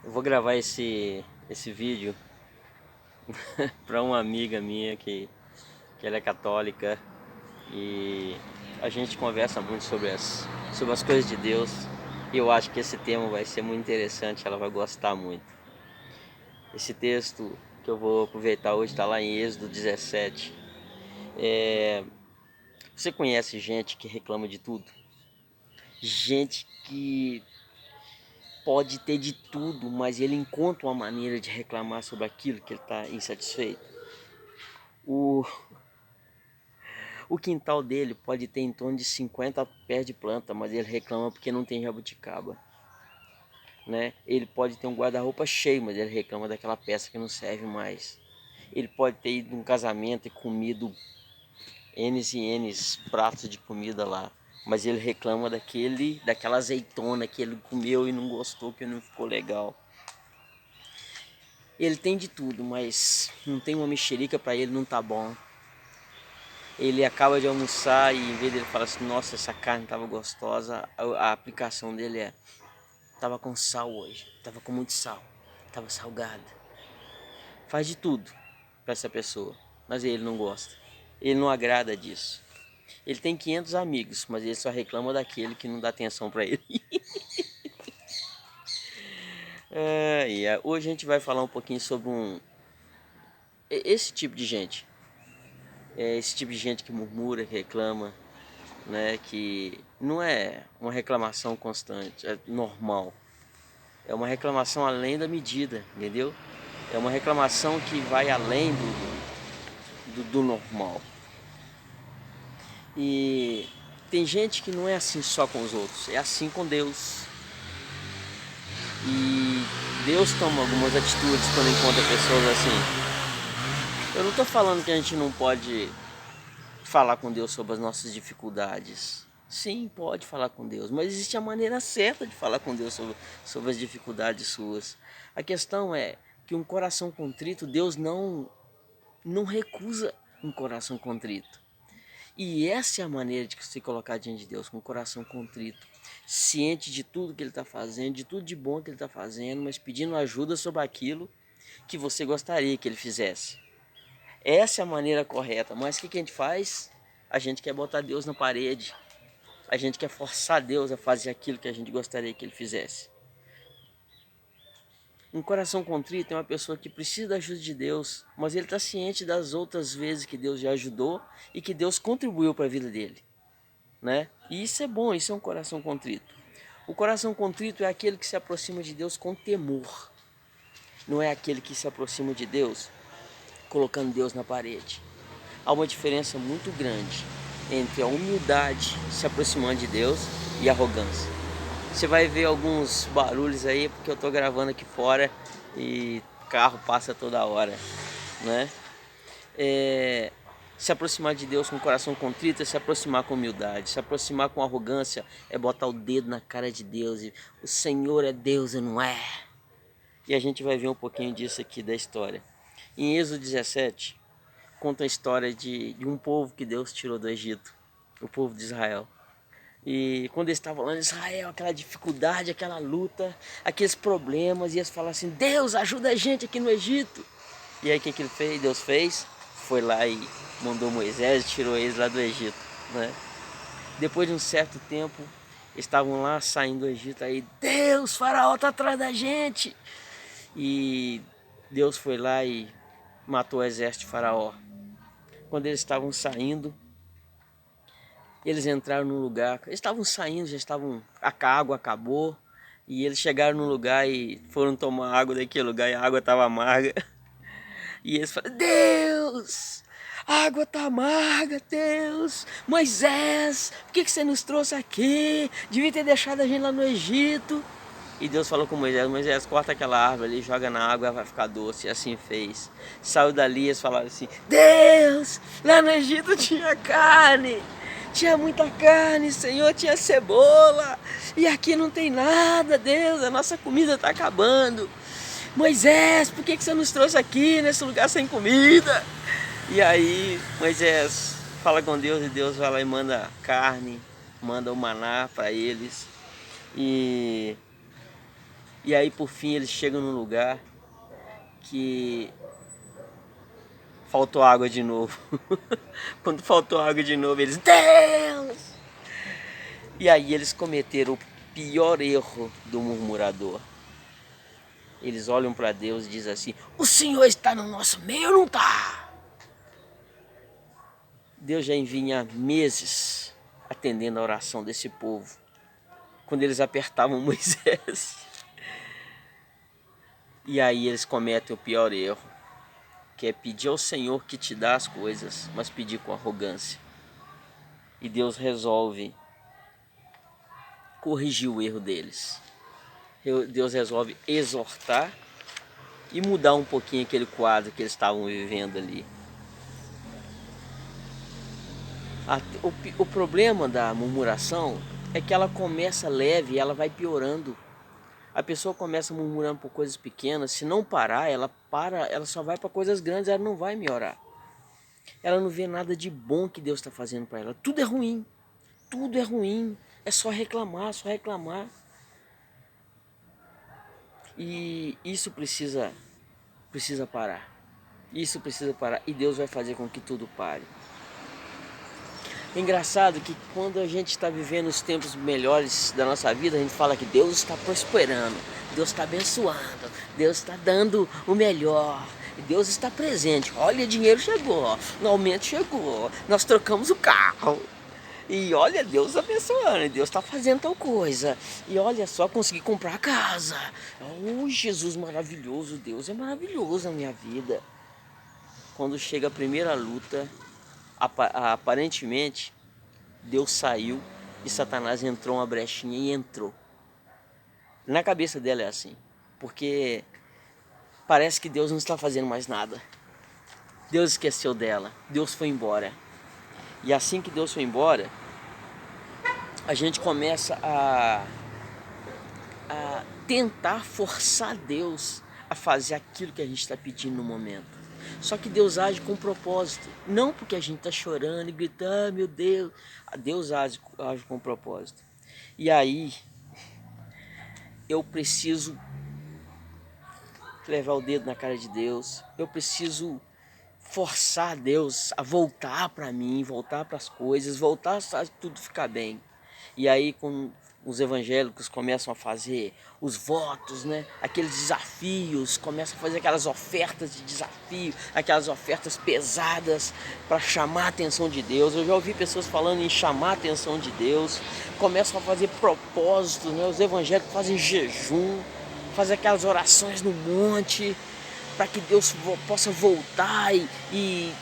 Eu vou gravar esse vídeo para uma amiga minha que ela é católica e a gente conversa muito sobre as coisas de Deus. E eu acho que esse tema vai ser muito interessante, ela vai gostar muito. Esse texto que eu vou aproveitar hoje está lá em Êxodo 17. Você conhece gente que reclama de tudo? Gente que pode ter de tudo, mas ele encontra uma maneira de reclamar sobre aquilo que ele está insatisfeito. O, o quintal dele pode ter em torno de 50 pés de planta, mas ele reclama porque não tem jabuticaba. Né? Ele pode ter um guarda-roupa cheio, mas ele reclama daquela peça que não serve mais. Ele pode ter ido num casamento e comido N's e N's pratos de comida lá, mas ele reclama daquela azeitona que ele comeu e não gostou, que não ficou legal. Ele tem de tudo, mas não tem uma mexerica para ele, não tá bom. Ele acaba de almoçar e em vez dele falar assim, nossa, essa carne tava gostosa, a aplicação dele é, tava com sal hoje, tava com muito sal, tava salgada. Faz de tudo para essa pessoa, mas ele não gosta. Ele não agrada disso. Ele tem 500 amigos, mas ele só reclama daquele que não dá atenção para ele. Hoje a gente vai falar um pouquinho sobre esse tipo de gente. Esse tipo de gente que murmura, que reclama, né? Que não é uma reclamação constante, é normal. É uma reclamação além da medida, entendeu? É uma reclamação que vai além do normal. E tem gente que não é assim só com os outros, é assim com Deus. E Deus toma algumas atitudes quando encontra pessoas assim. Eu não estou falando que a gente não pode falar com Deus sobre as nossas dificuldades. Sim, pode falar com Deus, mas existe a maneira certa de falar com Deus sobre as dificuldades suas. A questão é que um coração contrito, Deus não recusa um coração contrito. E essa é a maneira de se colocar diante de Deus, com o coração contrito, ciente de tudo que Ele está fazendo, de tudo de bom que Ele está fazendo, mas pedindo ajuda sobre aquilo que você gostaria que Ele fizesse. Essa é a maneira correta, mas o que a gente faz? A gente quer botar Deus na parede, a gente quer forçar Deus a fazer aquilo que a gente gostaria que Ele fizesse. Um coração contrito é uma pessoa que precisa da ajuda de Deus, mas ele está ciente das outras vezes que Deus já ajudou e que Deus contribuiu para a vida dele. Né? E isso é bom, isso é um coração contrito. O coração contrito é aquele que se aproxima de Deus com temor. Não é aquele que se aproxima de Deus colocando Deus na parede. Há uma diferença muito grande entre a humildade se aproximando de Deus e a arrogância. Você vai ver alguns barulhos aí porque eu estou gravando aqui fora e carro passa toda hora, né? Se aproximar de Deus com o coração contrito é se aproximar com humildade. Se aproximar com arrogância é botar o dedo na cara de Deus e o Senhor é Deus e não é. E a gente vai ver um pouquinho disso aqui da história. Em Êxodo 17 conta a história de um povo que Deus tirou do Egito, o povo de Israel. E quando eles estavam lá em Israel, aquela dificuldade, aquela luta, aqueles problemas, e eles falaram assim, Deus ajuda a gente aqui no Egito. E aí o que ele fez? Deus fez, foi lá e mandou Moisés e tirou eles lá do Egito, né? Depois de um certo tempo, estavam lá saindo do Egito, aí Deus, Faraó tá atrás da gente. E Deus foi lá e matou o exército de Faraó. Quando eles estavam saindo, eles entraram num lugar, eles estavam saindo, já estavam, a água acabou, e eles chegaram num lugar e foram tomar água daquele lugar e a água estava amarga. E eles falaram, Deus, a água tá amarga, Deus, Moisés, por que você nos trouxe aqui? Devia ter deixado a gente lá no Egito. E Deus falou com Moisés, Moisés, corta aquela árvore ali, joga na água, vai ficar doce. E assim fez. Saiu dali, eles falaram assim, Deus, lá no Egito tinha carne, tinha muita carne, Senhor, tinha cebola. E aqui não tem nada, Deus, a nossa comida está acabando. Moisés, por que você nos trouxe aqui nesse lugar sem comida? E aí Moisés fala com Deus e Deus vai lá e manda carne, manda o maná para eles. E E aí por fim eles chegam num lugar que faltou água de novo. Quando faltou água de novo, eles, Deus! E aí eles cometeram o pior erro do murmurador. Eles olham para Deus e dizem assim: o Senhor está no nosso meio ou não está? Deus já vinha meses atendendo a oração desse povo. Quando eles apertavam Moisés. E aí eles cometem o pior erro, que é pedir ao Senhor que te dá as coisas, mas pedir com arrogância. E Deus resolve corrigir o erro deles. Deus resolve exortar e mudar um pouquinho aquele quadro que eles estavam vivendo ali. O problema da murmuração é que ela começa leve e ela vai piorando. A pessoa começa murmurando por coisas pequenas, se não parar, ela só vai para coisas grandes, ela não vai melhorar. Ela não vê nada de bom que Deus está fazendo para ela. Tudo é ruim, tudo é ruim, é só reclamar, só reclamar. E isso precisa parar. Isso precisa parar e Deus vai fazer com que tudo pare. É engraçado que quando a gente está vivendo os tempos melhores da nossa vida, a gente fala que Deus está prosperando, Deus está abençoando, Deus está dando o melhor, Deus está presente. Olha, dinheiro chegou, o aumento chegou, nós trocamos o carro. E olha, Deus abençoando, Deus está fazendo tal coisa. E olha só, consegui comprar a casa. Oh, Jesus maravilhoso, Deus é maravilhoso na minha vida. Quando chega a primeira luta, aparentemente Deus saiu e Satanás entrou uma brechinha e entrou. Na cabeça dela é assim, porque parece que Deus não está fazendo mais nada. Deus esqueceu dela, Deus foi embora. E assim que Deus foi embora, a gente começa a tentar forçar Deus a fazer aquilo que a gente está pedindo no momento. Só que Deus age com propósito, não porque a gente está chorando e gritando, meu Deus. Deus age com propósito. E aí eu preciso levar o dedo na cara de Deus, eu preciso forçar Deus a voltar para mim, voltar para as coisas, voltar a tudo ficar bem. E aí com os evangélicos começam a fazer os votos, né? Aqueles desafios, começam a fazer aquelas ofertas de desafio, aquelas ofertas pesadas para chamar a atenção de Deus. Eu já ouvi pessoas falando em chamar a atenção de Deus, começam a fazer propósitos, né? Os evangélicos fazem jejum, fazem aquelas orações no monte, para que Deus possa voltar e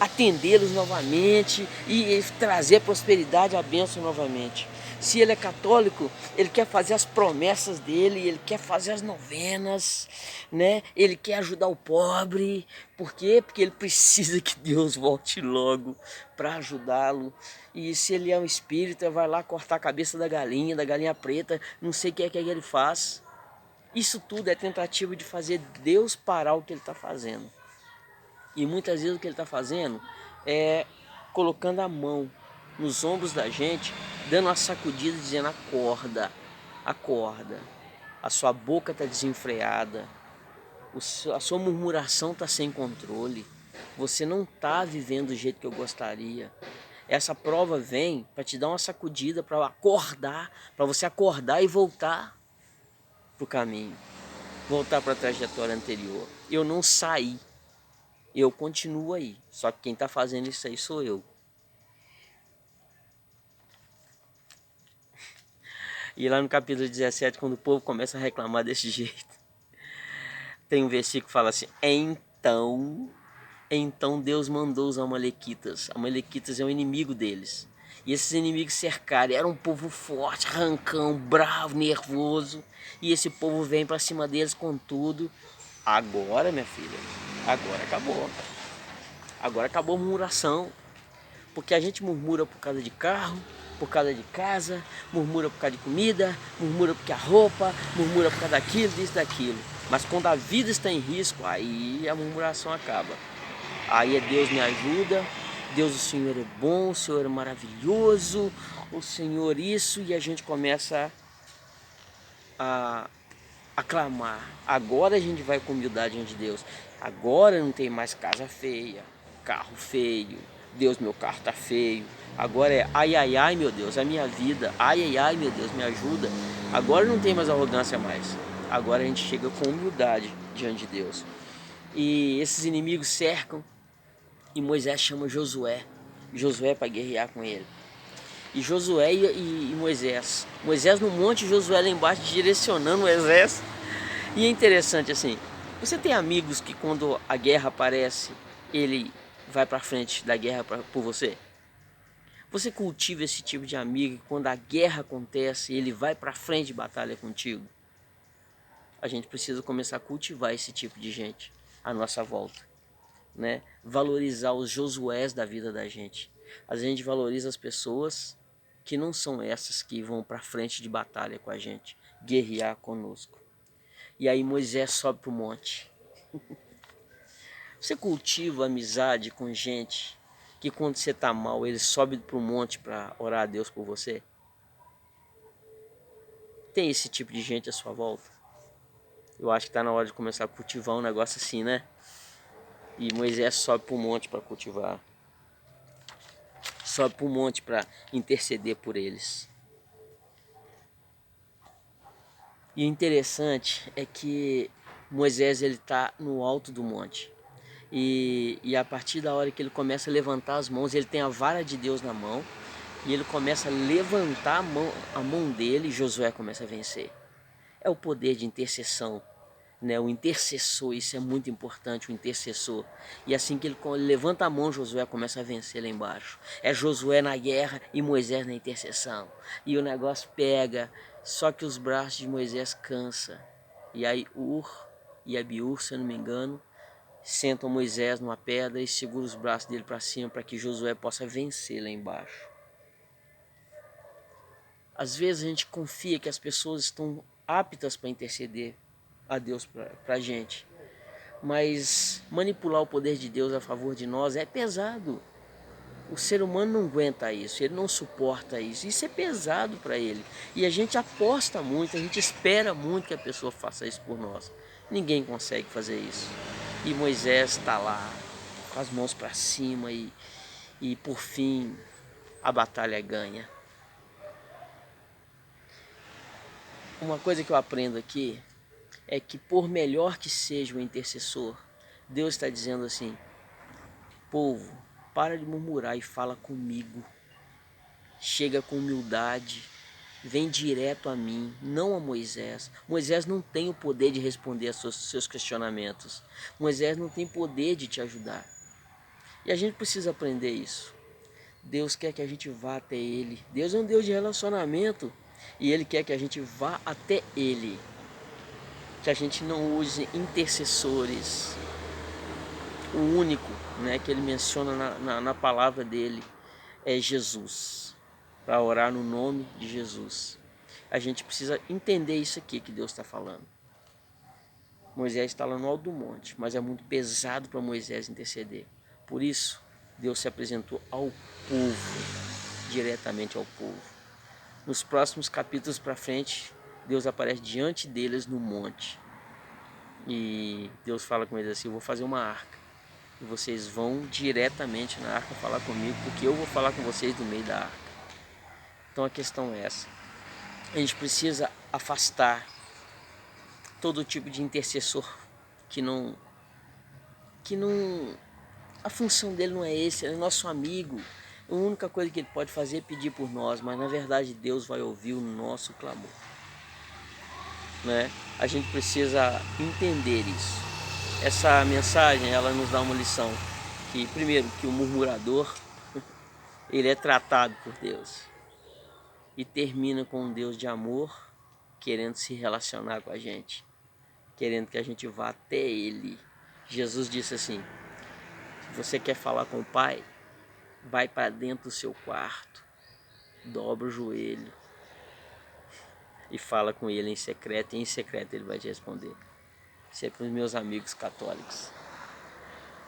atendê-los novamente e trazer a prosperidade e a bênção novamente. Se ele é católico, ele quer fazer as promessas dele, ele quer fazer as novenas, né? Ele quer ajudar o pobre. Por quê? Porque ele precisa que Deus volte logo para ajudá-lo. E se ele é um espírita, vai lá cortar a cabeça da galinha preta, não sei o que é que ele faz. Isso tudo é tentativa de fazer Deus parar o que ele está fazendo. E muitas vezes o que ele está fazendo é colocando a mão nos ombros da gente, dando uma sacudida, dizendo: acorda, acorda. A sua boca está desenfreada, a sua murmuração está sem controle, você não está vivendo do jeito que eu gostaria. Essa prova vem para te dar uma sacudida, para acordar, para você acordar e voltar para o caminho, voltar para a trajetória anterior. Eu não saí, eu continuo aí, só que quem está fazendo isso aí sou eu. E lá no capítulo 17, quando o povo começa a reclamar desse jeito, tem um versículo que fala assim: então Deus mandou os amalequitas. Amalequitas é o inimigo deles. E esses inimigos cercaram, era um povo forte, rancão, bravo, nervoso. E esse povo vem para cima deles com tudo. Agora, minha filha, agora acabou. Agora acabou a murmuração. Porque a gente murmura por causa de carro, por causa de casa, murmura por causa de comida, murmura porque a roupa, murmura por causa daquilo, disso, daquilo. Mas quando a vida está em risco, aí a murmuração acaba. Aí é Deus me ajuda, Deus, o Senhor é bom, o Senhor é maravilhoso, o Senhor isso, e a gente começa a aclamar. Agora a gente vai com humildade diante de Deus. Agora não tem mais casa feia, carro feio. Deus, meu carro tá feio. Agora é ai, ai, ai, meu Deus, a minha vida. Ai, ai, ai, meu Deus, me ajuda. Agora não tem mais arrogância mais. Agora a gente chega com humildade diante de Deus. E esses inimigos cercam e Moisés chama Josué para guerrear com ele. E Josué e Moisés. Moisés no monte, Josué lá embaixo direcionando o exército. E é interessante assim, você tem amigos que quando a guerra aparece, ele vai para frente da guerra por você? Você cultiva esse tipo de amigo que quando a guerra acontece, ele vai para frente de batalha contigo? A gente precisa começar a cultivar esse tipo de gente à nossa volta, né? Valorizar os Josués da vida da gente. A gente valoriza as pessoas que não são essas que vão para frente de batalha com a gente, guerrear conosco. E aí Moisés sobe para o monte. Você cultiva amizade com gente que quando você está mal, ele sobe para o monte para orar a Deus por você? Tem esse tipo de gente à sua volta? Eu acho que está na hora de começar a cultivar um negócio assim, né? E Moisés sobe para o monte para cultivar. Sobe para o monte para interceder por eles. E o interessante é que Moisés ele está no alto do monte. E a partir da hora que ele começa a levantar as mãos, ele tem a vara de Deus na mão. E ele começa a levantar a mão dele e Josué começa a vencer. É o poder de intercessão, né? O intercessor, isso é muito importante, o intercessor. E assim que ele levanta a mão, Josué começa a vencer lá embaixo. É Josué na guerra e Moisés na intercessão. E o negócio pega, só que os braços de Moisés cansa. E aí Ur e Abiur, se eu não me engano, sentam Moisés numa pedra e seguram os braços dele para cima para que Josué possa vencer lá embaixo. Às vezes a gente confia que as pessoas estão aptas para interceder a Deus para a gente. Mas manipular o poder de Deus a favor de nós é pesado. O ser humano não aguenta isso, ele não suporta isso. Isso é pesado para ele. E a gente aposta muito, a gente espera muito que a pessoa faça isso por nós. Ninguém consegue fazer isso. E Moisés está lá, com as mãos para cima e por fim a batalha ganha. Uma coisa que eu aprendo aqui é que por melhor que seja o intercessor, Deus está dizendo assim: povo, para de murmurar e fala comigo. Chega com humildade, vem direto a mim, não a Moisés. Moisés não tem o poder de responder aos seus questionamentos. Moisés não tem poder de te ajudar. E a gente precisa aprender isso. Deus quer que a gente vá até Ele. Deus é um Deus de relacionamento e Ele quer que a gente vá até Ele. Que a gente não use intercessores. O único, né, que ele menciona na palavra dele é Jesus, para orar no nome de Jesus. A gente precisa entender isso aqui que Deus está falando. Moisés está lá no alto do monte, mas é muito pesado para Moisés interceder. Por isso, Deus se apresentou ao povo, diretamente ao povo. Nos próximos capítulos para frente, Deus aparece diante deles no monte. E Deus fala com eles assim: eu vou fazer uma arca. E vocês vão diretamente na arca falar comigo, porque eu vou falar com vocês do meio da arca. Então a questão é essa. A gente precisa afastar todo tipo de intercessor que não... A função dele não é esse, ele é nosso amigo. A única coisa que ele pode fazer é pedir por nós, mas na verdade Deus vai ouvir o nosso clamor, né? A gente precisa entender isso. Essa mensagem, ela nos dá uma lição. Que primeiro, que o murmurador, ele é tratado por Deus. E termina com um Deus de amor, querendo se relacionar com a gente. Querendo que a gente vá até Ele. Jesus disse assim: se você quer falar com o Pai, vai para dentro do seu quarto, dobra o joelho e fala com Ele em secreto. E em secreto Ele vai te responder. Isso é para os meus amigos católicos.